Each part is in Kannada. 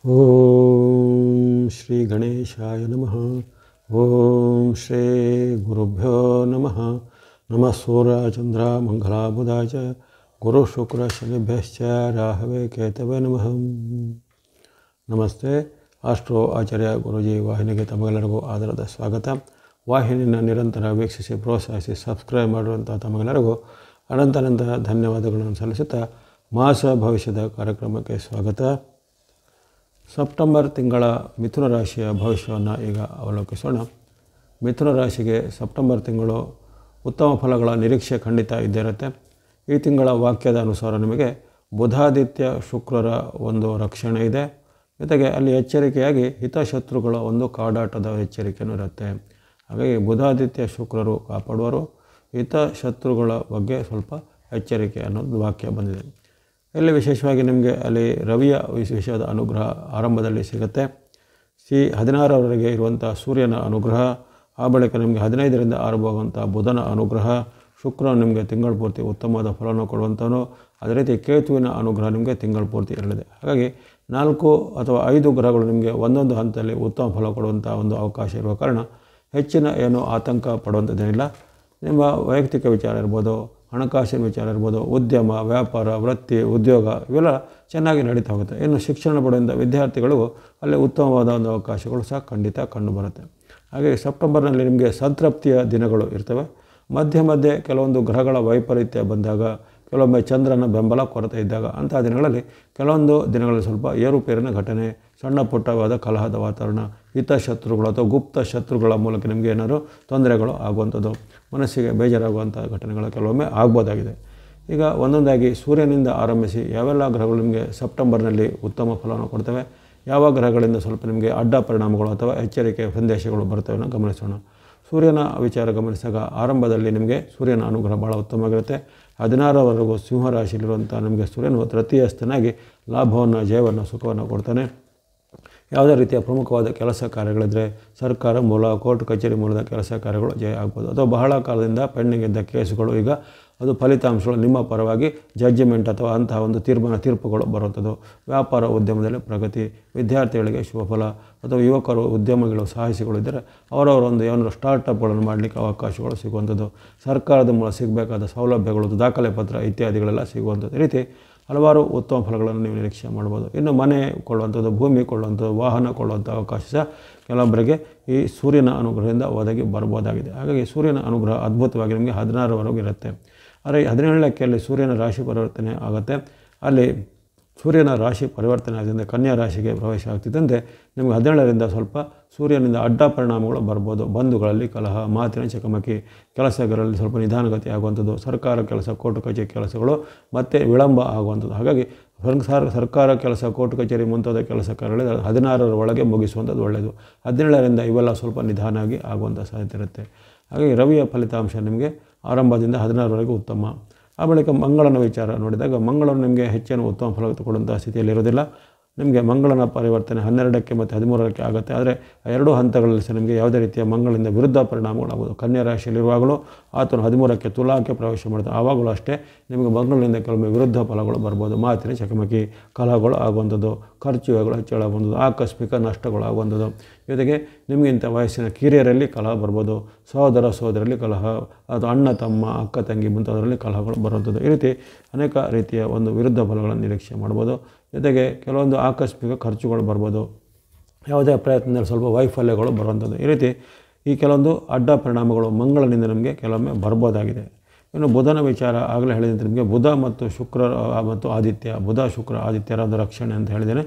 ಓಂ ಶ್ರೀ ಗಣೇಶಾಯ ನಮಃ. ಓಂ ಶ್ರೀ ಗುರುಭ್ಯೋ ನಮಃ. ನಮಃ ಸೂರ್ಯಚಂದ್ರ ಮಂಗಲಾಬುಧಾಯ ಚ ಗುರು ಶುಕ್ರ ಶನಿಭ್ಯಶ್ಚ ರಾಹವೇ ಕೇತವೇ ನಮಃ. ನಮಸ್ತೆ. ಆಸ್ಟ್ರೋ ಆಚಾರ್ಯ ಗುರುಜಿ ವಾಹಿನಿಗೆ ತಮಗೆಲ್ಲರಿಗೂ ಆದರದ ಸ್ವಾಗತ. ವಾಹಿನಿಯನ್ನು ನಿರಂತರ ವೀಕ್ಷಿಸಿ ಪ್ರೋತ್ಸಾಹಿಸಿ ಸಬ್ಸ್ಕ್ರೈಬ್ ಮಾಡಿರುವಂಥ ತಮಗೆಲ್ಲರಿಗೂ ಅನಂತ ಧನ್ಯವಾದಗಳನ್ನು ಸಲ್ಲಿಸುತ್ತಾ ಮಾಸ ಭವಿಷ್ಯದ ಕಾರ್ಯಕ್ರಮಕ್ಕೆ ಸ್ವಾಗತ. ಸೆಪ್ಟೆಂಬರ್ ತಿಂಗಳ ಮಿಥುನ ರಾಶಿಯ ಭವಿಷ್ಯವನ್ನು ಈಗ ಅವಲೋಕಿಸೋಣ. ಮಿಥುನ ರಾಶಿಗೆ ಸೆಪ್ಟೆಂಬರ್ ತಿಂಗಳು ಉತ್ತಮ ಫಲಗಳ ನಿರೀಕ್ಷೆ ಖಂಡಿತ ಇದ್ದೇ ಇರುತ್ತೆ. ಈ ತಿಂಗಳ ವಾಕ್ಯದ ಅನುಸಾರ ನಿಮಗೆ ಬುಧಾದಿತ್ಯ ಶುಕ್ರರ ಒಂದು ರಕ್ಷಣೆ ಇದೆ. ಜೊತೆಗೆ ಅಲ್ಲಿ ಎಚ್ಚರಿಕೆಯಾಗಿ ಹಿತಶತ್ರುಗಳ ಒಂದು ಕಾಡಾಟದ ಎಚ್ಚರಿಕೆಯೂ ಇರುತ್ತೆ. ಹಾಗಾಗಿ ಬುಧಾದಿತ್ಯ ಶುಕ್ರರು ಕಾಪಾಡುವರು, ಹಿತಶತ್ರುಗಳ ಬಗ್ಗೆ ಸ್ವಲ್ಪ ಎಚ್ಚರಿಕೆ ಅನ್ನೋದು ವಾಕ್ಯ ಬಂದಿದೆ. ಇಲ್ಲಿ ವಿಶೇಷವಾಗಿ ನಿಮಗೆ ಅಲ್ಲಿ ರವಿಯ ವಿಶೇಷವಾದ ಅನುಗ್ರಹ ಆರಂಭದಲ್ಲಿ ಸಿಗುತ್ತೆ. 16ರವರೆಗೆ ಇರುವಂಥ ಸೂರ್ಯನ ಅನುಗ್ರಹ, ಆ ಬಳಿಕ ನಿಮಗೆ 15ರಿಂದ ಆರಂಭವಾಗುವಂಥ ಬುಧನ ಅನುಗ್ರಹ, ಶುಕ್ರ ನಿಮಗೆ ತಿಂಗಳ ಪೂರ್ತಿ ಉತ್ತಮವಾದ ಫಲವನ್ನು ಕೊಡುವಂಥವನು, ಅದೇ ರೀತಿ ಕೇತುವಿನ ಅನುಗ್ರಹ ನಿಮಗೆ ತಿಂಗಳ ಪೂರ್ತಿ ಇರಲಿದೆ. ಹಾಗಾಗಿ 4 ಅಥವಾ 5 ಗ್ರಹಗಳು ನಿಮಗೆ ಒಂದೊಂದು ಹಂತದಲ್ಲಿ ಉತ್ತಮ ಫಲ ಕೊಡುವಂಥ ಒಂದು ಅವಕಾಶ ಇರುವ ಕಾರಣ ಹೆಚ್ಚಿನ ಏನು ಆತಂಕ ಪಡುವಂಥದ್ದೇನಿಲ್ಲ. ನಿಮ್ಮ ವೈಯಕ್ತಿಕ ವಿಚಾರ ಇರ್ಬೋದು, ಹಣಕಾಸಿನ ವಿಚಾರ ಇರ್ಬೋದು, ಉದ್ಯಮ, ವ್ಯಾಪಾರ, ವೃತ್ತಿ, ಉದ್ಯೋಗ ಇವೆಲ್ಲ ಚೆನ್ನಾಗಿ ನಡೀತಾ ಹೋಗುತ್ತೆ. ಇನ್ನು ಶಿಕ್ಷಣ ಪಡೆಯುವಂಥ ವಿದ್ಯಾರ್ಥಿಗಳಿಗೂ ಅಲ್ಲಿ ಉತ್ತಮವಾದ ಒಂದು ಅವಕಾಶಗಳು ಸಹ ಖಂಡಿತ ಕಂಡುಬರುತ್ತೆ. ಹಾಗೆ ಸೆಪ್ಟೆಂಬರ್ನಲ್ಲಿ ನಿಮಗೆ ಸಂತೃಪ್ತಿಯ ದಿನಗಳು ಇರ್ತವೆ. ಮಧ್ಯೆ ಕೆಲವೊಂದು ಗ್ರಹಗಳ ವೈಪರೀತ್ಯ ಬಂದಾಗ, ಕೆಲವೊಮ್ಮೆ ಚಂದ್ರನ ಬೆಂಬಲ ಕೊರತೆ ಇದ್ದಾಗ ಅಂಥ ದಿನಗಳಲ್ಲಿ ಕೆಲವೊಂದು ದಿನಗಳಲ್ಲಿ ಸ್ವಲ್ಪ ಏರುಪೇರಿನ ಘಟನೆ, ಸಣ್ಣ ಪುಟ್ಟವಾದ ಕಲಹದ ವಾತಾವರಣ, ಹಿತಶತ್ರುಗಳು ಅಥವಾ ಗುಪ್ತ ಶತ್ರುಗಳ ಮೂಲಕ ನಿಮಗೆ ಏನಾದರೂ ತೊಂದರೆಗಳು ಆಗುವಂಥದ್ದು, ಮನಸ್ಸಿಗೆ ಬೇಜಾರಾಗುವಂಥ ಘಟನೆಗಳು ಕೆಲವೊಮ್ಮೆ ಆಗ್ಬೋದಾಗಿದೆ. ಈಗ ಒಂದೊಂದಾಗಿ ಸೂರ್ಯನಿಂದ ಆರಂಭಿಸಿ ಯಾವೆಲ್ಲ ಗ್ರಹಗಳು ನಿಮಗೆ ಸೆಪ್ಟೆಂಬರ್ನಲ್ಲಿ ಉತ್ತಮ ಫಲವನ್ನು ಕೊಡ್ತವೆ, ಯಾವ ಗ್ರಹಗಳಿಂದ ಸ್ವಲ್ಪ ನಿಮಗೆ ಅಡ್ಡ ಪರಿಣಾಮಗಳು ಅಥವಾ ಎಚ್ಚರಿಕೆ ಸಂದೇಶಗಳು ಬರ್ತವೆ ಅನ್ನೋ ಗಮನಿಸೋಣ. ಸೂರ್ಯನ ವಿಚಾರ ಗಮನಿಸಿದಾಗ ಆರಂಭದಲ್ಲಿ ನಿಮಗೆ ಸೂರ್ಯನ ಅನುಗ್ರಹ ಭಾಳ ಉತ್ತಮವಾಗಿರುತ್ತೆ. 16ರವರೆಗೂ ಸಿಂಹರಾಶಿಯಲ್ಲಿರುವಂಥ ನಿಮಗೆ ಸೂರ್ಯನು ತೃತೀಯಸ್ಥನಾಗಿ ಲಾಭವನ್ನು, ಜಯವನ್ನು, ಸುಖವನ್ನು ಕೊಡ್ತಾನೆ. ಯಾವುದೇ ರೀತಿಯ ಪ್ರಮುಖವಾದ ಕೆಲಸ ಕಾರ್ಯಗಳಿದ್ದರೆ ಸರ್ಕಾರ ಮೂಲ, ಕೋರ್ಟ್ ಕಚೇರಿ ಮೂಲದ ಕೆಲಸ ಕಾರ್ಯಗಳು ಜಯ ಆಗ್ಬೋದು. ಅಥವಾ ಬಹಳ ಕಾಲದಿಂದ ಪೆಂಡಿಂಗ್ ಇದ್ದ ಕೇಸುಗಳು ಈಗ ಅದು ಫಲಿತಾಂಶಗಳು ನಿಮ್ಮ ಪರವಾಗಿ ಜಡ್ಜ್ಮೆಂಟ್ ಅಥವಾ ಅಂತಹ ಒಂದು ತೀರ್ಪುಗಳು ಬರುವಂಥದ್ದು. ವ್ಯಾಪಾರ ಉದ್ಯಮದಲ್ಲಿ ಪ್ರಗತಿ, ವಿದ್ಯಾರ್ಥಿಗಳಿಗೆ ಶುಭ ಫಲ, ಅಥವಾ ಯುವಕರು ಉದ್ಯಮಿಗಳು ಸಾಹಸಿಗಳು ಇದ್ದರೆ ಅವರವರ ಒಂದು ಏನಾದರೂ ಸ್ಟಾರ್ಟಪ್ಗಳನ್ನು ಮಾಡಲಿಕ್ಕೆ ಅವಕಾಶಗಳು ಸಿಗುವಂಥದ್ದು. ಸರ್ಕಾರದ ಮೂಲಕ ಸಿಗಬೇಕಾದ ಸೌಲಭ್ಯಗಳು, ದಾಖಲೆ ಪತ್ರ ಇತ್ಯಾದಿಗಳೆಲ್ಲ ಸಿಗುವಂಥದ್ದು. ಈ ರೀತಿ ಹಲವಾರು ಉತ್ತಮ ಫಲಗಳನ್ನು ನೀವು ನಿರೀಕ್ಷೆ ಮಾಡ್ಬೋದು. ಇನ್ನು ಮನೆ ಕೊಳ್ಳುವಂಥದ್ದು, ಭೂಮಿ ಕೊಳ್ಳುವಂಥದ್ದು, ವಾಹನ ಕೊಳ್ಳುವಂಥ ಅವಕಾಶ ಸಹ ಕೆಲವೊಬ್ಬರಿಗೆ ಈ ಸೂರ್ಯನ ಅನುಗ್ರಹದಿಂದ ಒದಗಿ ಬರ್ಬೋದಾಗಿದೆ. ಹಾಗಾಗಿ ಸೂರ್ಯನ ಅನುಗ್ರಹ ಅದ್ಭುತವಾಗಿ ನಿಮಗೆ 16ರವರೆಗೂ ಇರುತ್ತೆ. ಆದರೆ 17ಕ್ಕೆ ಸೂರ್ಯನ ರಾಶಿ ಪರಿವರ್ತನೆ ಆಗುತ್ತೆ. ಅಲ್ಲಿ ಸೂರ್ಯನ ರಾಶಿ ಪರಿವರ್ತನೆ ಆದ್ದರಿಂದ ಕನ್ಯಾ ರಾಶಿಗೆ ಪ್ರವೇಶ ಆಗ್ತಿದ್ದಂತೆ ನಿಮಗೆ 17ರಿಂದ ಸ್ವಲ್ಪ ಸೂರ್ಯನಿಂದ ಅಡ್ಡ ಪರಿಣಾಮಗಳು ಬರ್ಬೋದು. ಬಂಧುಗಳಲ್ಲಿ ಕಲಹ, ಮಾತಿನ ಚಕಮಕಿ, ಕೆಲಸಗಳಲ್ಲಿ ಸ್ವಲ್ಪ ನಿಧಾನಗತಿ ಆಗುವಂಥದ್ದು, ಸರ್ಕಾರ ಕೆಲಸ, ಕೋರ್ಟ್ ಕಚೇರಿ ಕೆಲಸಗಳು ಮತ್ತೆ ವಿಳಂಬ ಆಗುವಂಥದ್ದು. ಹಾಗಾಗಿ ಸರ್ಕಾರ ಕೆಲಸ, ಕೋರ್ಟ್ ಕಚೇರಿ ಮುಂತಾದ ಕೆಲಸ ಕಾರ್ಯಗಳು 16ರ ಒಳಗೆ ಮುಗಿಸುವಂಥದ್ದು ಒಳ್ಳೆಯದು. 17ರಿಂದ ಇವೆಲ್ಲ ಸ್ವಲ್ಪ ನಿಧಾನ ಆಗುವಂಥ ಸಾಧ್ಯತೆ ಇರುತ್ತೆ. ಹಾಗಾಗಿ ರವಿಯ ಫಲಿತಾಂಶ ನಿಮಗೆ ಆರಂಭದಿಂದ 16ರವರೆಗೂ ಉತ್ತಮ. ಆ ಬಳಿಕ ಮಂಗಳನ ವಿಚಾರ ನೋಡಿದಾಗ ಮಂಗಳನು ನಿಮಗೆ ಹೆಚ್ಚಿನ ಉತ್ತಮ ಫಲ ಕೊಡುವಂಥ ಸ್ಥಿತಿಯಲ್ಲಿ ಇರೋದಿಲ್ಲ. ನಿಮಗೆ ಮಂಗಳನ ಪರಿವರ್ತನೆ 12ಕ್ಕೆ ಮತ್ತು 13ಕ್ಕೆ ಆಗುತ್ತೆ. ಆದರೆ 2 ಹಂತಗಳಲ್ಲಿ ಸಹ ನಿಮಗೆ ಯಾವುದೇ ರೀತಿಯ ಮಂಗಳಿಂದ ವಿರುದ್ಧ ಪರಿಣಾಮಗಳಾಗುವುದು. ಕನ್ಯಾ ರಾಶಿಯಲ್ಲಿರುವಾಗಲೂ ಆತನು 13ಕ್ಕೆ ತುಲಾಕ್ಕೆ ಪ್ರವೇಶ ಮಾಡ್ತಾನೆ. ಆವಾಗಲೂ ಅಷ್ಟೇ ನಿಮಗೆ ಮಂಗಳಿಂದ ಕೆಲವೊಮ್ಮೆ ವಿರುದ್ಧ ಫಲಗಳು ಬರ್ಬೋದು. ಮಾತಿನ ಚಕಮಕಿ, ಕಲಹಗಳು ಆಗುವಂಥದ್ದು, ಖರ್ಚುಗಳು ಹೆಚ್ಚಳಾಗುವಂಥದ್ದು, ಆಕಸ್ಮಿಕ ನಷ್ಟಗಳು ಆಗುವಂಥದ್ದು. ಜೊತೆಗೆ ನಿಮಗಿಂತ ವಯಸ್ಸಿನ ಕಿರಿಯರಲ್ಲಿ ಕಲಹ ಬರ್ಬೋದು. ಸಹೋದರರಲ್ಲಿ ಕಲಹ, ಅದು ಅಣ್ಣ ತಮ್ಮ, ಅಕ್ಕ ತಂಗಿ ಮುಂತಾದರಲ್ಲಿ ಕಲಹಗಳು ಬರುವಂಥದ್ದು. ಈ ರೀತಿ ಅನೇಕ ರೀತಿಯ ಒಂದು ವಿರುದ್ಧ ಫಲಗಳನ್ನು ನಿರೀಕ್ಷೆ ಮಾಡ್ಬೋದು. ಜೊತೆಗೆ ಕೆಲವೊಂದು ಆಕಸ್ಮಿಕ ಖರ್ಚುಗಳು ಬರ್ಬೋದು. ಯಾವುದೇ ಪ್ರಯತ್ನದಲ್ಲಿ ಸ್ವಲ್ಪ ವೈಫಲ್ಯಗಳು ಬರುವಂಥದ್ದು. ಈ ರೀತಿ ಈ ಕೆಲವೊಂದು ಅಡ್ಡ ಪರಿಣಾಮಗಳು ಮಂಗಳನಿಂದ ನಮಗೆ ಕೆಲವೊಮ್ಮೆ ಬರ್ಬೋದಾಗಿದೆ. ಇನ್ನು ಬುಧನ ವಿಚಾರ ಆಗಲೇ ಹೇಳಿದಂತೆ ನಿಮಗೆ ಬುಧ ಮತ್ತು ಶುಕ್ರ ಮತ್ತು ಆದಿತ್ಯ, ಬುಧ ಶುಕ್ರ ಆದಿತ್ಯರ ಒಂದು ರಕ್ಷಣೆ ಅಂತ ಹೇಳಿದ್ದೇನೆ.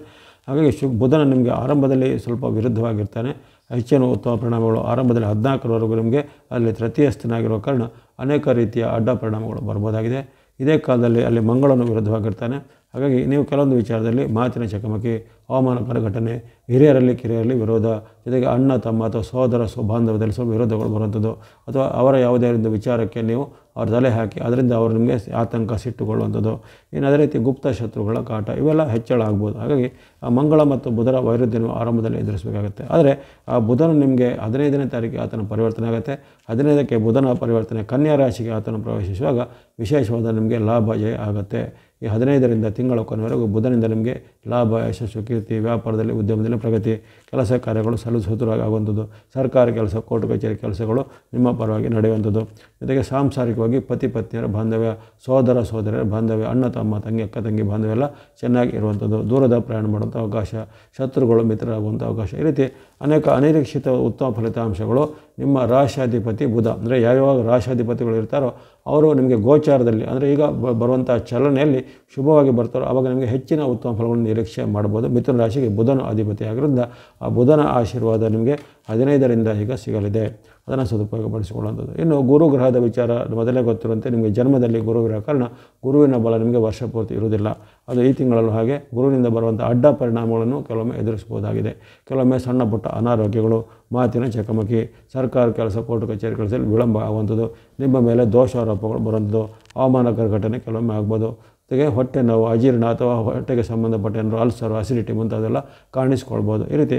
ಹಾಗಾಗಿ ಬುಧನ ನಿಮಗೆ ಆರಂಭದಲ್ಲಿ ಸ್ವಲ್ಪ ವಿರುದ್ಧವಾಗಿರ್ತಾನೆ. ಹೆಚ್ಚಿನ ಉತ್ತಮ ಪರಿಣಾಮಗಳು ಆರಂಭದಲ್ಲಿ 14ರವರೆಗೂ ನಿಮಗೆ ಅಲ್ಲಿ ತೃತೀಯಸ್ಥನಾಗಿರುವ ಕಾರಣ ಅನೇಕ ರೀತಿಯ ಅಡ್ಡ ಪರಿಣಾಮಗಳು ಬರ್ಬೋದಾಗಿದೆ. ಇದೇ ಕಾಲದಲ್ಲಿ ಅಲ್ಲಿ ಮಂಗಳನು ವಿರುದ್ಧವಾಗಿರ್ತಾನೆ. ಹಾಗಾಗಿ ನೀವು ಕೆಲವೊಂದು ವಿಚಾರದಲ್ಲಿ ಮಾತಿನ ಚಕಮಕಿ, ಅವಮಾನಕರ ಘಟನೆ, ಹಿರಿಯರಲ್ಲಿ ಕಿರಿಯರಲ್ಲಿ ವಿರೋಧ, ಜೊತೆಗೆ ಅಣ್ಣ ತಮ್ಮ ಅಥವಾ ಸಹೋದರ ಬಾಂಧವ್ಯದಲ್ಲಿ ಸ್ವಲ್ಪ ವಿರೋಧಗಳು ಬರುವಂಥದ್ದು, ಅಥವಾ ಅವರ ಯಾವುದೇ ಒಂದು ವಿಚಾರಕ್ಕೆ ನೀವು ಅವ್ರ ತಲೆ ಹಾಕಿ ಅದರಿಂದ ಅವರು ನಿಮಗೆ ಆತಂಕ, ಸಿಟ್ಟುಕೊಳ್ಳುವಂಥದ್ದು. ಇನ್ನು ಅದೇ ರೀತಿ ಗುಪ್ತ ಶತ್ರುಗಳ ಕಾಟ ಇವೆಲ್ಲ ಹೆಚ್ಚಳ ಆಗ್ಬೋದು. ಹಾಗಾಗಿ ಆ ಮಂಗಳ ಮತ್ತು ಬುಧರ ವೈರುಧ್ಯ ನೀವು ಆರಂಭದಲ್ಲಿ ಎದುರಿಸಬೇಕಾಗುತ್ತೆ. ಆದರೆ ಆ ಬುಧನು ನಿಮಗೆ 15ನೇ ತಾರೀಕಿಗೆ ಆತನ ಪರಿವರ್ತನೆ ಆಗುತ್ತೆ. 15ಕ್ಕೆ ಬುಧನ ಪರಿವರ್ತನೆ ಕನ್ಯಾ ರಾಶಿಗೆ ಆತನ ಪ್ರವೇಶಿಸುವಾಗ ವಿಶೇಷವಾದ ನಿಮಗೆ ಲಾಭ ಜಯ ಆಗುತ್ತೆ. ಈ 15ರಿಂದ ತಿಂಗಳ ಕೊನೆವರೆಗೂ ಬುಧನಿಂದ ನಿಮಗೆ ಲಾಭ, ಯಶಸ್ಸು, ಕೀರ್ತಿ, ವ್ಯಾಪಾರದಲ್ಲಿ, ಉದ್ಯಮದಲ್ಲಿ ಪ್ರಗತಿ, ಕೆಲಸ ಕಾರ್ಯಗಳು ಸಲುಸುತರಾಗುವಂಥದ್ದು, ಸರ್ಕಾರಿ ಕೆಲಸ, ಕೋರ್ಟ್ ಕಚೇರಿ ಕೆಲಸಗಳು ನಿಮ್ಮ ಪರವಾಗಿ ನಡೆಯುವಂಥದ್ದು. ಜೊತೆಗೆ ಸಾಂಸಾರಿಕವಾಗಿ ಪತಿ ಪತ್ನಿಯರ ಬಾಂಧವ್ಯ, ಸೋದರ ಸೋದರಿಯರ ಬಾಂಧವ್ಯ, ಅಣ್ಣ ತಮ್ಮ ತಂಗಿ ಅಕ್ಕ ತಂಗಿ ಬಾಂಧವ್ಯ ಎಲ್ಲ ಚೆನ್ನಾಗಿ ಇರುವಂಥದ್ದು, ದೂರದ ಪ್ರಯಾಣ ಮಾಡುವಂಥ ಅವಕಾಶ, ಶತ್ರುಗಳು ಮಿತ್ರರಾಗುವಂಥ ಅವಕಾಶ, ಈ ರೀತಿ ಅನೇಕ ಅನಿರೀಕ್ಷಿತ ಉತ್ತಮ ಫಲಿತಾಂಶಗಳು ನಿಮ್ಮ ರಾಶಾಧಿಪತಿ ಬುಧ, ಅಂದರೆ ಯಾವ್ಯಾವ ರಾಶಾಧಿಪತಿಗಳು ಇರ್ತಾರೋ ಅವರು ನಿಮಗೆ ಗೋಚಾರದಲ್ಲಿ ಅಂದರೆ ಈಗ ಬರುವಂಥ ಚಲನೆಯಲ್ಲಿ ಶುಭವಾಗಿ ಬರ್ತಾರೋ ಆವಾಗ ನಿಮಗೆ ಹೆಚ್ಚಿನ ಉತ್ತಮ ಫಲಗಳನ್ನು ನಿರೀಕ್ಷೆ ಮಾಡ್ಬೋದು. ಮಿಥುನ ರಾಶಿಗೆ ಬುಧನ ಅಧಿಪತಿ ಆಗಿರೋದ್ರಿಂದ ಆ ಬುಧನ ಆಶೀರ್ವಾದ ನಿಮಗೆ 15ರಿಂದ ಈಗ ಸಿಗಲಿದೆ, ಅದನ್ನು ಸದುಪಯೋಗಪಡಿಸಿಕೊಳ್ಳುವಂಥದ್ದು. ಇನ್ನು ಗುರು ಗ್ರಹದ ವಿಚಾರ ಮೊದಲೇ ಗೊತ್ತಿರುವಂತೆ ನಿಮಗೆ ಜನ್ಮದಲ್ಲಿ ಗುರು ಇರೋ ಕಾರಣ ಗುರುವಿನ ಬಲ ನಿಮಗೆ ವರ್ಷ ಪೂರ್ತಿ ಇರುವುದಿಲ್ಲ. ಅದು ಈ ತಿಂಗಳಲ್ಲೂ ಹಾಗೆ ಗುರುವಿನಿಂದ ಬರುವಂಥ ಅಡ್ಡ ಪರಿಣಾಮಗಳನ್ನು ಕೆಲವೊಮ್ಮೆ ಎದುರಿಸಬಹುದಾಗಿದೆ. ಕೆಲವೊಮ್ಮೆ ಸಣ್ಣ ಪುಟ್ಟ ಅನಾರೋಗ್ಯಗಳು, ಮಾತಿನ ಚಕಮಕಿ, ಸರ್ಕಾರ ಕೆಲಸ, ಕೋರ್ಟ್ ಕಚೇರಿ ಕೆಲಸದಲ್ಲಿ ವಿಳಂಬ ಆಗುವಂಥದ್ದು, ನಿಮ್ಮ ಮೇಲೆ ದೋಷಾರೋಪಗಳು ಬರುವಂಥದ್ದು, ಅವಮಾನಕರ ಘಟನೆ ಕೆಲವೊಮ್ಮೆ ಆಗ್ಬೋದು. ಜೊತೆಗೆ ಹೊಟ್ಟೆ ನೋವು, ಅಜೀರ್ಣ ಅಥವಾ ಹೊಟ್ಟೆಗೆ ಸಂಬಂಧಪಟ್ಟ ಏನಾದರೂ ಅಲ್ಸರು, ಅಸಿಡಿಟಿ ಮುಂತಾದೆಲ್ಲ ಕಾಣಿಸ್ಕೊಳ್ಬೋದು. ಈ ರೀತಿ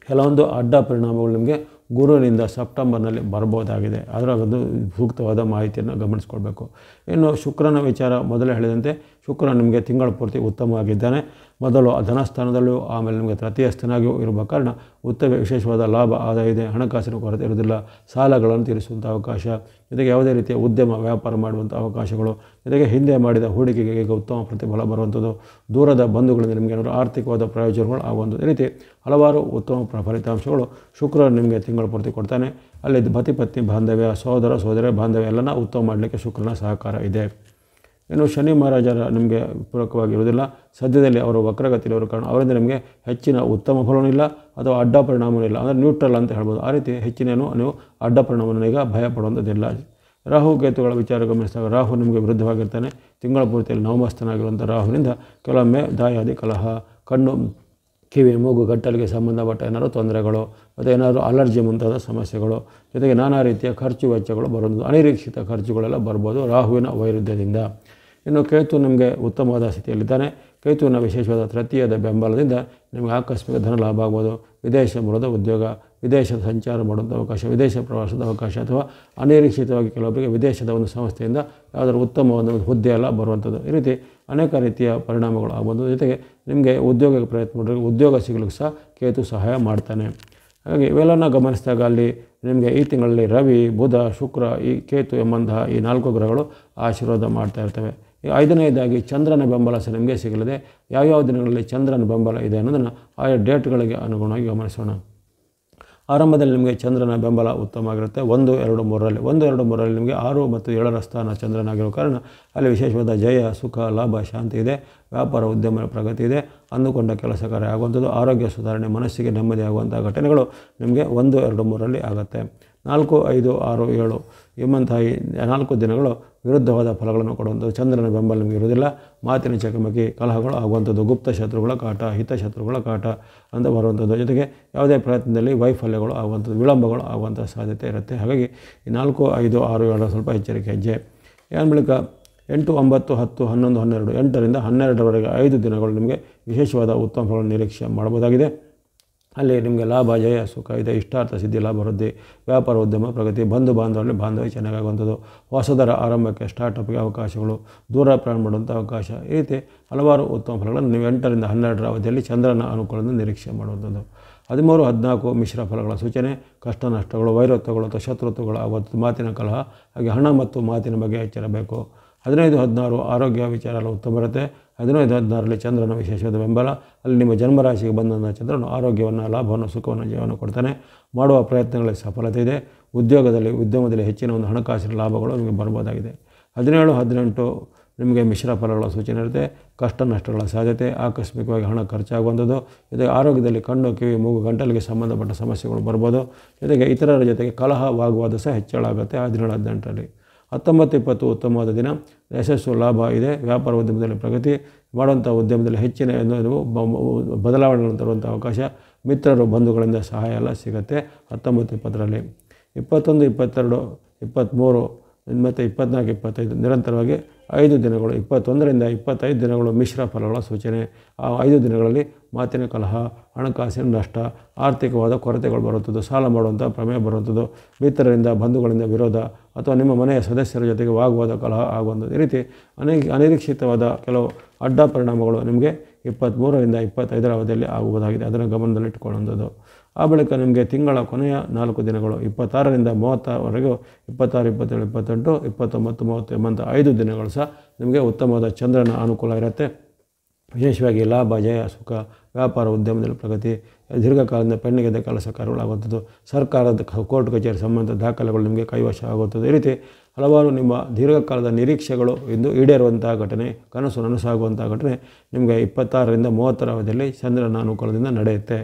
ಕೆಲವೊಂದು ಅಡ್ಡ ಪರಿಣಾಮಗಳು ನಿಮಗೆ ಗುರುವಿನಿಂದ ಸೆಪ್ಟೆಂಬರ್ನಲ್ಲಿ ಬರ್ಬೋದಾಗಿದೆ. ಅದರ ಒಂದು ಸೂಕ್ತವಾದ ಮಾಹಿತಿಯನ್ನು ಗಮನಿಸ್ಕೊಳ್ಬೇಕು. ಇನ್ನು ಶುಕ್ರನ ವಿಚಾರ ಮೊದಲೇ ಹೇಳಿದಂತೆ ಶುಕ್ರ ನಿಮಗೆ ತಿಂಗಳ ಪೂರ್ತಿ ಉತ್ತಮವಾಗಿದ್ದಾನೆ. ಮೊದಲು ಧನಸ್ಥಾನದಲ್ಲೂ ಆಮೇಲೆ ನಿಮಗೆ ತೃತೀಯ ಸ್ಥಾನವಾಗಿಯೂ ಇರುವ ಕಾರಣ ವಿಶೇಷವಾದ ಲಾಭ, ಆದಾಯ ಇದೆ, ಹಣಕಾಸಿನ ಕೊರತೆ ಇರುವುದಿಲ್ಲ, ಸಾಲಗಳನ್ನು ತೀರಿಸುವಂಥ ಅವಕಾಶ, ಜೊತೆಗೆ ಯಾವುದೇ ರೀತಿಯ ಉದ್ಯಮ ವ್ಯಾಪಾರ ಮಾಡುವಂಥ ಅವಕಾಶಗಳು, ಜೊತೆಗೆ ಹಿಂದೆ ಮಾಡಿದ ಹೂಡಿಕೆಗೆ ಈಗ ಉತ್ತಮ ಪ್ರತಿಫಲ ಬರುವಂಥದ್ದು, ದೂರದ ಬಂಧುಗಳಿಂದ ನಿಮಗೆ ಏನಾದರೂ ಆರ್ಥಿಕವಾದ ಪ್ರಯೋಜನಗಳು ಆಗುವಂಥದ್ದು, ಈ ರೀತಿ ಹಲವಾರು ಉತ್ತಮ ಫಲಿತಾಂಶಗಳು ಶುಕ್ರ ನಿಮಗೆ ತಿಂಗಳ ಪೂರ್ತಿ ಕೊಡ್ತಾನೆ. ಅಲ್ಲಿ ಪತಿ ಪತ್ನಿ ಬಾಂಧವ್ಯ, ಸೋದರ ಸೋದರಿಯರ ಬಾಂಧವ್ಯ ಎಲ್ಲನ ಉತ್ತಮ ಮಾಡಲಿಕ್ಕೆ ಶುಕ್ರನ ಸಹಕಾರ ಇದೆ. ಇನ್ನು ಶನಿ ಮಹಾರಾಜರ ನಿಮಗೆ ಪೂರಕವಾಗಿರುವುದಿಲ್ಲ. ಸದ್ಯದಲ್ಲಿ ಅವರು ವಕ್ರಗತಿಯವರು ಕಾರಣ ಅವರಿಂದ ನಿಮಗೆ ಹೆಚ್ಚಿನ ಉತ್ತಮ ಫಲವೂ ಇಲ್ಲ ಅಥವಾ ಅಡ್ಡ ಪರಿಣಾಮವೂ ಇಲ್ಲ, ಅಂದರೆ ನ್ಯೂಟ್ರಲ್ ಅಂತ ಹೇಳ್ಬೋದು. ಆ ರೀತಿ ಹೆಚ್ಚಿನೇನು ನೀವು ಅಡ್ಡ ಪರಿಣಾಮವನ್ನು ಈಗ ಭಯಪಡುವಂಥದ್ದಿಲ್ಲ. ರಾಹು ಕೇತುಗಳ ವಿಚಾರ ಗಮನಿಸಿದಾಗ ರಾಹು ನಿಮಗೆ ವಿರುದ್ಧವಾಗಿರ್ತಾನೆ. ತಿಂಗಳ ಪೂರ್ತಿಯಲ್ಲಿ ನವಮಸ್ಥನಾಗಿರುವಂಥ ರಾಹುವಿನಿಂದ ಕೆಲವೊಮ್ಮೆ ದಾಯಾದಿ ಕಲಹ, ಕಣ್ಣು ಕಿವಿ ಮೂಗು ಗಟ್ಟಲಿಗೆ ಸಂಬಂಧಪಟ್ಟ ಏನಾದರೂ ತೊಂದರೆಗಳು ಮತ್ತು ಏನಾದರೂ ಅಲರ್ಜಿ ಮುಂತಾದ ಸಮಸ್ಯೆಗಳು, ಜೊತೆಗೆ ನಾನಾ ರೀತಿಯ ಖರ್ಚು ವೆಚ್ಚಗಳು ಬರೋದು, ಅನಿರೀಕ್ಷಿತ ಖರ್ಚುಗಳೆಲ್ಲ ಬರ್ಬೋದು ರಾಹುವಿನ ವೈರುಧ್ಯದಿಂದ. ಇನ್ನು ಕೇತು ನಿಮಗೆ ಉತ್ತಮವಾದ ಸ್ಥಿತಿಯಲ್ಲಿದ್ದಾನೆ. ಕೇತುವಿನ ವಿಶೇಷವಾದ ತೃತೀಯದ ಬೆಂಬಲದಿಂದ ನಿಮಗೆ ಆಕಸ್ಮಿಕ ಧನ ಲಾಭ ಆಗ್ಬೋದು, ವಿದೇಶ ಮೂಲದ ಉದ್ಯೋಗ, ವಿದೇಶದ ಸಂಚಾರ ಮಾಡುವಂಥ ಅವಕಾಶ, ವಿದೇಶ ಪ್ರವಾಸದ ಅವಕಾಶ ಅಥವಾ ಅನಿರೀಕ್ಷಿತವಾಗಿ ಕೆಲವೊಬ್ಬರಿಗೆ ವಿದೇಶದ ಒಂದು ಸಂಸ್ಥೆಯಿಂದ ಯಾವುದಾದ್ರು ಉತ್ತಮ ಒಂದು ಹುದ್ದೆ ಎಲ್ಲ ಬರುವಂಥದ್ದು, ಈ ರೀತಿ ಅನೇಕ ರೀತಿಯ ಪರಿಣಾಮಗಳು ಆಗ್ಬೋದು. ಜೊತೆಗೆ ನಿಮಗೆ ಉದ್ಯೋಗಕ್ಕೆ ಪ್ರಯತ್ನ ಮಾಡಿದ್ರೆ ಉದ್ಯೋಗ ಸಿಗಲಿಕ್ಕೆ ಸಹ ಕೇತು ಸಹಾಯ ಮಾಡ್ತಾನೆ. ಹಾಗಾಗಿ ಇವೆಲ್ಲನ ಗಮನಿಸಿದಾಗ ಅಲ್ಲಿ ನಿಮಗೆ ಈ ತಿಂಗಳಲ್ಲಿ ರವಿ, ಬುಧ, ಶುಕ್ರ, ಈ ಕೇತು ಎಂಬಂತಹ ಈ 4 ಗ್ರಹಗಳು ಆಶೀರ್ವಾದ ಮಾಡ್ತಾ ಇರ್ತವೆ. ಈ 5ನೇದಾಗಿ ಚಂದ್ರನ ಬೆಂಬಲ ಸಹ ನಿಮಗೆ ಸಿಗಲಿದೆ. ಯಾವ್ಯಾವ ದಿನಗಳಲ್ಲಿ ಚಂದ್ರನ ಬೆಂಬಲ ಇದೆ ಅನ್ನೋದನ್ನು ಆಯಾ ಡೇಟ್ಗಳಿಗೆ ಅನುಗುಣವಾಗಿ ಗಮನಿಸೋಣ. ಆರಂಭದಲ್ಲಿ ನಿಮಗೆ ಚಂದ್ರನ ಬೆಂಬಲ ಉತ್ತಮವಾಗಿರುತ್ತೆ. 1, 2, 3ರಲ್ಲಿ 1, 2, 3ರಲ್ಲಿ ನಿಮಗೆ 6 ಮತ್ತು 7ರ ಸ್ಥಾನ ಚಂದ್ರನಾಗಿರೋ ಕಾರಣ ಅಲ್ಲಿ ವಿಶೇಷವಾದ ಜಯ, ಸುಖ, ಲಾಭ, ಶಾಂತಿ ಇದೆ, ವ್ಯಾಪಾರ ಉದ್ಯಮ ಪ್ರಗತಿ ಇದೆ, ಅಂದುಕೊಂಡ ಕೆಲಸ ಕಾರ್ಯ ಆಗುವಂಥದ್ದು, ಆರೋಗ್ಯ ಸುಧಾರಣೆ, ಮನಸ್ಸಿಗೆ ನೆಮ್ಮದಿ ಆಗುವಂಥ ಘಟನೆಗಳು ನಿಮಗೆ 1, 2, 3ರಲ್ಲಿ ಆಗುತ್ತೆ. 4, 5, 6, 7 ಎಂಬಂತಹ ಈ 4 ದಿನಗಳು ವಿರುದ್ಧವಾದ ಫಲಗಳನ್ನು ಕೊಡುವಂಥದ್ದು. ಚಂದ್ರನ ಬೆಂಬಲ ನಿಮಗೆ ಇರುವುದಿಲ್ಲ. ಮಾತಿನ ಚಕಮಕಿ, ಕಲಹಗಳು ಆಗುವಂಥದ್ದು, ಗುಪ್ತ ಶತ್ರುಗಳ ಕಾಟ, ಹಿತಶತ್ರುಗಳ ಕಾಟ ಅಂತ ಬರುವಂಥದ್ದು, ಜೊತೆಗೆ ಯಾವುದೇ ಪ್ರಯತ್ನದಲ್ಲಿ ವೈಫಲ್ಯಗಳು ಆಗುವಂಥದ್ದು, ವಿಳಂಬಗಳು ಆಗುವಂಥ ಸಾಧ್ಯತೆ ಇರುತ್ತೆ. ಹಾಗಾಗಿ ಈ 4, 5, 6, 7 ಸ್ವಲ್ಪ ಎಚ್ಚರಿಕೆ ಹೆಜ್ಜೆ. ಏನು ಬಳಿಕ 8, 9, 10, 11, 12 8ರಿಂದ 12ರವರೆಗೆ 5 ದಿನಗಳು ನಿಮಗೆ ವಿಶೇಷವಾದ ಉತ್ತಮ ಫಲಗಳನ್ನು ನಿರೀಕ್ಷೆ ಮಾಡಬಹುದಾಗಿದೆ. ಅಲ್ಲಿ ನಿಮಗೆ ಲಾಭ, ಜಯ, ಸುಖ ಇದೆ, ಇಷ್ಟಾರ್ಥ ಸಿದ್ಧಿ, ಲಾಭ ವೃದ್ಧಿ, ವ್ಯಾಪಾರ ಉದ್ಯಮ ಪ್ರಗತಿ, ಬಂಧು ಬಾಂಧವರಲ್ಲಿ ಬಾಂಧವ್ಯ ಚೆನ್ನಾಗುವಂಥದ್ದು, ಹೊಸದರ ಆರಂಭಕ್ಕೆ ಸ್ಟಾರ್ಟಪ್ಗೆ ಅವಕಾಶಗಳು, ದೂರ ಪ್ರಯಾಣ ಮಾಡುವಂಥ ಅವಕಾಶ, ಈ ರೀತಿ ಹಲವಾರು ಉತ್ತಮ ಫಲಗಳನ್ನು ನೀವು 8ರಿಂದ 12ರ ಅವಧಿಯಲ್ಲಿ ಚಂದ್ರನ ಅನುಕೂಲದಿಂದ ನಿರೀಕ್ಷೆ ಮಾಡುವಂಥದ್ದು. 13, 14 ಮಿಶ್ರ ಫಲಗಳ ಸೂಚನೆ. ಕಷ್ಟ ನಷ್ಟಗಳು, ವೈರತ್ವಗಳು ಅಥವಾ ಶತ್ರುತ್ವಗಳು ಆಗುವಂಥದ್ದು, ಮಾತಿನ ಕಲಹ, ಹಾಗೆ ಹಣ ಮತ್ತು ಮಾತಿನ ಬಗ್ಗೆ ಎಚ್ಚರಬೇಕು. 15, 16 ಆರೋಗ್ಯ ವಿಚಾರ ಎಲ್ಲ ಉತ್ತಮ ಬರುತ್ತೆ. 15, 16ರಲ್ಲಿ ಚಂದ್ರನ ವಿಶೇಷವಾದ ಬೆಂಬಲ. ಅಲ್ಲಿ ನಿಮ್ಮ ಜನ್ಮರಾಶಿಗೆ ಬಂದಂಥ ಚಂದ್ರನು ಆರೋಗ್ಯವನ್ನು, ಲಾಭವನ್ನು, ಸುಖವನ್ನು, ಜೀವನ ಕೊಡ್ತಾನೆ. ಮಾಡುವ ಪ್ರಯತ್ನಗಳಲ್ಲಿ ಸಫಲತೆ ಇದೆ. ಉದ್ಯಮದಲ್ಲಿ ಹೆಚ್ಚಿನ ಒಂದು ಹಣಕಾಸಿನ ಲಾಭಗಳು ನಿಮಗೆ ಬರ್ಬೋದಾಗಿದೆ. 17, 18 ನಿಮಗೆ ಮಿಶ್ರ ಫಲಗಳ ಸೂಚನೆ ಇರುತ್ತೆ. ಕಷ್ಟ ನಷ್ಟಗಳ ಸಾಧ್ಯತೆ, ಆಕಸ್ಮಿಕವಾಗಿ ಹಣ ಖರ್ಚಾಗುವಂಥದ್ದು, ಜೊತೆಗೆ ಆರೋಗ್ಯದಲ್ಲಿ ಕಣ್ಣು ಕಿವಿ ಮೂಗು ಗಂಟಲಿಗೆ ಸಂಬಂಧಪಟ್ಟ ಸಮಸ್ಯೆಗಳು ಬರ್ಬೋದು. ಜೊತೆಗೆ ಇತರರ ಜೊತೆಗೆ ಕಲಹವಾಗುವುದು ಸಹ ಹೆಚ್ಚಳ ಆಗುತ್ತೆ 17, 18ರಲ್ಲಿ. 19, 20 ಉತ್ತಮವಾದ ದಿನ. ಯಶಸ್ಸು, ಲಾಭ ಇದೆ, ವ್ಯಾಪಾರ ಉದ್ಯಮದಲ್ಲಿ ಪ್ರಗತಿ, ಮಾಡುವಂಥ ಉದ್ಯಮದಲ್ಲಿ ಹೆಚ್ಚಿನ ಬದಲಾವಣೆಗಳನ್ನು ತರುವಂಥ ಅವಕಾಶ, ಮಿತ್ರರು ಬಂಧುಗಳಿಂದ ಸಹಾಯ ಎಲ್ಲ ಸಿಗುತ್ತೆ 19, 20ರಲ್ಲಿ. 21, 22, 23 ಮತ್ತು 24, 25 ನಿರಂತರವಾಗಿ 5 ದಿನಗಳು. 21ರಿಂದ 25 ದಿನಗಳು ಮಿಶ್ರ ಫಲಗಳ ಸೂಚನೆ. ಆ 5 ದಿನಗಳಲ್ಲಿ ಮಾತಿನ ಕಲಹ, ಹಣಕಾಸಿನ ನಷ್ಟ, ಆರ್ಥಿಕವಾದ ಕೊರತೆಗಳು ಬರುವಂಥದ್ದು, ಸಾಲ ಮಾಡುವಂಥ ಪ್ರಮೇಯ ಬರುವಂಥದ್ದು, ಮಿತ್ರರಿಂದ ಬಂಧುಗಳಿಂದ ವಿರೋಧ ಅಥವಾ ನಿಮ್ಮ ಮನೆಯ ಸದಸ್ಯರ ಜೊತೆಗೆ ವಾಗ್ವಾದ ಕಲಹ ಆಗುವಂಥದ್ದು. ಈ ರೀತಿ ಅನಿರೀಕ್ಷಿತವಾದ ಕೆಲವು ಅಡ್ಡ ಪರಿಣಾಮಗಳು ನಿಮಗೆ 23ರಿಂದ 25ರ ಅವಧಿಯಲ್ಲಿ ಆಗುವುದಾಗಿದೆ. ಅದನ್ನು ಗಮನದಲ್ಲಿಟ್ಟುಕೊಳ್ಳುವಂಥದ್ದು. ಆ ಬಳಿಕ ನಿಮಗೆ ತಿಂಗಳ ಕೊನೆಯ 4 ದಿನಗಳು 26ರಿಂದ 30ರವರೆಗೂ 26, 27, 28, 29, 30 ಎಂಬಂಥ 5 ದಿನಗಳು ಸಹ ನಿಮಗೆ ಉತ್ತಮವಾದ ಚಂದ್ರನ ಅನುಕೂಲ ಇರುತ್ತೆ. ವಿಶೇಷವಾಗಿ ಲಾಭ, ಜಯ, ಸುಖ, ವ್ಯಾಪಾರ, ಉದ್ಯಮದಲ್ಲಿ ಪ್ರಗತಿ, ದೀರ್ಘಕಾಲದಿಂದ ಪೆಂಡಿಂಗ್ ಕೆಲಸ ಕಾರ್ಯಗಳಾಗುವಂಥದ್ದು, ಸರ್ಕಾರದ ಕೋರ್ಟ್ ಕಚೇರಿ ಸಂಬಂಧ ದಾಖಲೆಗಳು ನಿಮಗೆ ಕೈವಶ ಆಗುವಂಥದ್ದು. ಈ ರೀತಿ ಹಲವಾರು ನಿಮ್ಮ ದೀರ್ಘಕಾಲದ ನಿರೀಕ್ಷೆಗಳು ಇಂದು ಈಡೇರುವಂಥ ಘಟನೆ, ಕನಸು ನನಸಾಗುವಂಥ ಘಟನೆ ನಿಮಗೆ 26ರಿಂದ 30ರ ಅವಧಿಯಲ್ಲಿ ಚಂದ್ರನ ಅನುಕೂಲದಿಂದ ನಡೆಯುತ್ತೆ.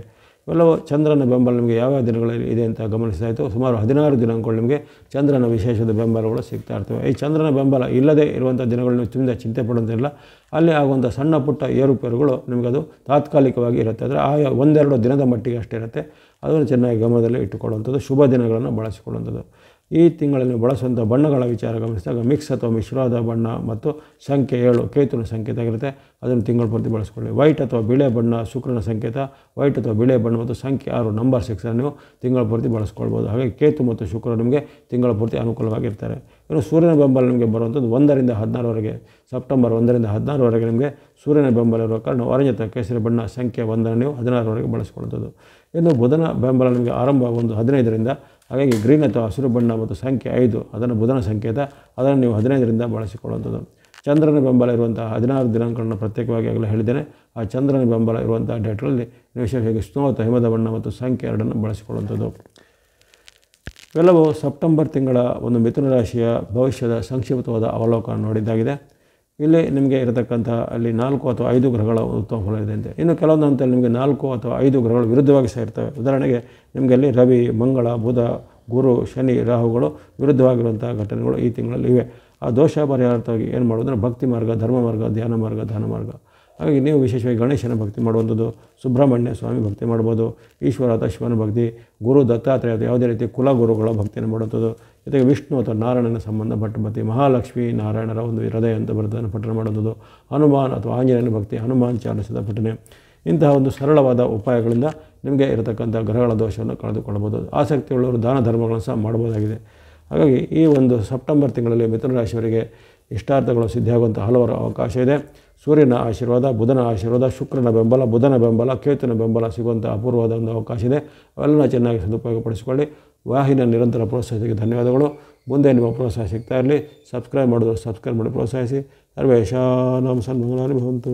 ಇವೆಲ್ಲವೂ ಚಂದ್ರನ ಬೆಂಬಲ ನಿಮಗೆ ಯಾವ್ಯಾವ ದಿನಗಳಲ್ಲಿ ಇದೆ ಅಂತ ಗಮನಿಸಿದಾಯಿತು. ಸುಮಾರು 16 ದಿನಾಂಕಗಳು ನಿಮಗೆ ಚಂದ್ರನ ವಿಶೇಷದ ಬೆಂಬಲಗಳು ಸಿಗ್ತಾ ಇರ್ತವೆ. ಈ ಚಂದ್ರನ ಬೆಂಬಲ ಇಲ್ಲದೆ ಇರುವಂಥ ದಿನಗಳು ನೀವು ಚಿಂತೆ ಪಡುವಂತಿಲ್ಲ. ಅಲ್ಲಿ ಆಗುವಂಥ ಸಣ್ಣ ಪುಟ್ಟ ಏರುಪೇರುಗಳು ನಿಮಗದು ತಾತ್ಕಾಲಿಕವಾಗಿ ಇರುತ್ತೆ. ಅಂದರೆ ಆ 1-2 ದಿನದ ಮಟ್ಟಿಗೆ ಅಷ್ಟೇ ಇರುತ್ತೆ. ಅದನ್ನು ಚೆನ್ನಾಗಿ ಗಮನದಲ್ಲಿ ಇಟ್ಟುಕೊಳ್ಳುವಂಥದ್ದು, ಶುಭ ದಿನಗಳನ್ನು ಬಳಸಿಕೊಳ್ಳುವಂಥದ್ದು. ಈ ತಿಂಗಳಲ್ಲಿ ಬಳಸುವಂಥ ಬಣ್ಣಗಳ ವಿಚಾರ ಗಮನಿಸಿದಾಗ ಮಿಕ್ಸ್ ಅಥವಾ ಮಿಶ್ರವಾದ ಬಣ್ಣ ಮತ್ತು ಸಂಖ್ಯೆ 7 ಕೇತುನ ಸಂಕೇತ ಆಗಿರುತ್ತೆ. ಅದನ್ನು ತಿಂಗಳ ಪೂರ್ತಿ ಬಳಸ್ಕೊಳ್ಳಿ. ವೈಟ್ ಅಥವಾ ಬಿಳೆ ಬಣ್ಣ ಶುಕ್ರನ ಸಂಕೇತ, ವೈಟ್ ಅಥವಾ ಬಿಳೆ ಬಣ್ಣ ಮತ್ತು ಸಂಖ್ಯೆ 6 ನಂಬರ್ 6 ನೀವು ತಿಂಗಳ ಪೂರ್ತಿ ಬಳಸ್ಕೊಳ್ಬೋದು. ಹಾಗೆ ಕೇತು ಮತ್ತು ಶುಕ್ರ ನಿಮಗೆ ತಿಂಗಳ ಪೂರ್ತಿ ಅನುಕೂಲವಾಗಿರ್ತಾರೆ. ಇನ್ನು ಸೂರ್ಯನ ಬೆಂಬಲ ನಿಮಗೆ ಬರುವಂಥದ್ದು 1ರಿಂದ 16ರವರೆಗೆ, ಸೆಪ್ಟೆಂಬರ್ 1ರಿಂದ 16ರವರೆಗೆ ನಿಮಗೆ ಸೂರ್ಯನ ಬೆಂಬಲ ಇರುವ ಕಾರಣ ಆರೆಂಜ್ ಅಥವಾ ಕೇಸರಿ ಬಣ್ಣ ಸಂಖ್ಯೆ 1 ನೀವು 16ರವರೆಗೆ ಬಳಸ್ಕೊಳ್ಳುವಂಥದ್ದು. ಇನ್ನು ಬುಧನ ಬೆಂಬಲ ನಿಮಗೆ ಆರಂಭವಾಗುವುದು 15ರಿಂದ, ಹಾಗಾಗಿ ಗ್ರೀನ್ ಅಥವಾ ಹಸಿರು ಬಣ್ಣ ಮತ್ತು ಸಂಖ್ಯೆ 5 ಅದನ್ನು ಬುಧನ ಸಂಕೇತ, ಅದನ್ನು ನೀವು 15ರಿಂದ ಬಳಸಿಕೊಳ್ಳುವಂಥದ್ದು. ಚಂದ್ರನ ಬೆಂಬಲ ಇರುವಂಥ 16 ದಿನಾಂಕಗಳನ್ನು ಪ್ರತ್ಯೇಕವಾಗಿ ಆಗಲೇ ಹೇಳಿದ್ದೇನೆ. ಆ ಚಂದ್ರನ ಬೆಂಬಲ ಇರುವಂಥ ಡೇಟ್ಗಳಲ್ಲಿ ವಿಶೇಷವಾಗಿ ಸ್ನೋ ಅಥವಾ ಹಿಮದ ಬಣ್ಣ ಮತ್ತು ಸಂಖ್ಯೆ 2 ಬಳಸಿಕೊಳ್ಳುವಂಥದ್ದು. ಇವೆಲ್ಲವೂ ಸೆಪ್ಟೆಂಬರ್ ತಿಂಗಳ ಒಂದು ಮಿಥುನ ರಾಶಿಯ ಭವಿಷ್ಯದ ಸಂಕ್ಷಿಪ್ತವಾದ ಅವಲೋಕನ ನೋಡಿದ್ದಾಗಿದೆ. ಇಲ್ಲಿ ನಿಮಗೆ ಇರತಕ್ಕಂಥ ಅಲ್ಲಿ 4 ಅಥವಾ 5 ಗ್ರಹಗಳ ಉತ್ತಮ ಫಲ ಇದೆ ಅಂತೆ. ಇನ್ನು ಕೆಲವೊಂದು ಹಂತದಲ್ಲಿ ನಿಮಗೆ 4 ಅಥವಾ 5 ಗ್ರಹಗಳು ವಿರುದ್ಧವಾಗಿ ಸಹ ಇರ್ತವೆ. ಉದಾಹರಣೆಗೆ ನಿಮಗೆ ಅಲ್ಲಿ ರವಿ, ಮಂಗಳ, ಬುಧ, ಗುರು, ಶನಿ, ರಾಹುಗಳು ವಿರುದ್ಧವಾಗಿರುವಂಥ ಘಟನೆಗಳು ಈ ತಿಂಗಳಲ್ಲಿ ಇವೆ. ಆ ದೋಷ ಪರಿಹಾರಾರ್ಥವಾಗಿ ಏನು ಮಾಡೋದಂದರೆ ಭಕ್ತಿ ಮಾರ್ಗ, ಧರ್ಮ ಮಾರ್ಗ, ಧ್ಯಾನ ಮಾರ್ಗ, ದಾನ ಮಾರ್ಗ. ಹಾಗಾಗಿ ನೀವು ವಿಶೇಷವಾಗಿ ಗಣೇಶನ ಭಕ್ತಿ ಮಾಡುವಂಥದ್ದು, ಸುಬ್ರಹ್ಮಣ್ಯ ಸ್ವಾಮಿ ಭಕ್ತಿ ಮಾಡ್ಬೋದು, ಈಶ್ವರ ಅಥವಾ ಶಿವನ ಭಕ್ತಿ, ಗುರು ದತ್ತಾತ್ರೇಯ ಯಾವುದೇ ರೀತಿ ಕುಲಗುರುಗಳ ಭಕ್ತಿಯನ್ನು ಮಾಡುವಂಥದ್ದು, ಜೊತೆಗೆ ವಿಷ್ಣು ಅಥವಾ ನಾರಾಯಣನ ಸಂಬಂಧಪಟ್ಟ ಭಕ್ತಿ, ಮಹಾಲಕ್ಷ್ಮಿ ನಾರಾಯಣರ ಒಂದು ಹೃದಯ ಅಂತ ಬರ್ತದನ್ನು ಪಠನೆ ಮಾಡುವಂಥದ್ದು, ಹನುಮಾನ್ ಅಥವಾ ಆಂಜನೇಯನ ಭಕ್ತಿ, ಹನುಮಾನ್ ಚಾಲಿಸದ ಪಠನೆ. ಇಂತಹ ಒಂದು ಸರಳವಾದ ಉಪಾಯಗಳಿಂದ ನಿಮಗೆ ಇರತಕ್ಕಂಥ ಗ್ರಹಗಳ ದೋಷವನ್ನು ಕಳೆದುಕೊಳ್ಳಬಹುದು. ಆಸಕ್ತಿಯುಳ್ಳವರು ದಾನ ಧರ್ಮಗಳನ್ನು ಸಹ ಮಾಡ್ಬೋದಾಗಿದೆ. ಹಾಗಾಗಿ ಈ ಒಂದು ಸೆಪ್ಟೆಂಬರ್ ತಿಂಗಳಲ್ಲಿ ಮಿಥುನ ರಾಶಿಯವರಿಗೆ ಇಷ್ಟಾರ್ಥಗಳು ಸಿದ್ಧಿಯಾಗುವಂಥ ಹಲವಾರು ಅವಕಾಶ ಇದೆ. ಸೂರ್ಯನ ಆಶೀರ್ವಾದ, ಬುಧನ ಆಶೀರ್ವಾದ, ಶುಕ್ರನ ಬೆಂಬಲ, ಬುಧನ ಬೆಂಬಲ, ಕೇತುನ ಬೆಂಬಲ ಸಿಗುವಂಥ ಅಪೂರ್ವವಾದ ಒಂದು ಅವಕಾಶ ಇದೆ. ಅವೆಲ್ಲನ ಚೆನ್ನಾಗಿ ಸದುಪಯೋಗಪಡಿಸಿಕೊಳ್ಳಿ. ವಾಹಿನಿಯ ನಿರಂತರ ಪ್ರೋತ್ಸಾಹಕ್ಕೆ ಧನ್ಯವಾದಗಳು. ಮುಂದೆ ನಿಮ್ಮ ಪ್ರೋತ್ಸಾಹ ಸಿಗ್ತಾ ಇರಲಿ. ಸಬ್ಸ್ಕ್ರೈಬ್ ಮಾಡಿದ್ರು ಸಬ್ಸ್ಕ್ರೈಬ್ ಮಾಡಿ ಪ್ರೋತ್ಸಾಹಿಸಿ. ಸರ್ವೇಷಾಂ ಸನ್ಮಂಗಳಾನಿ ಭವಂತು.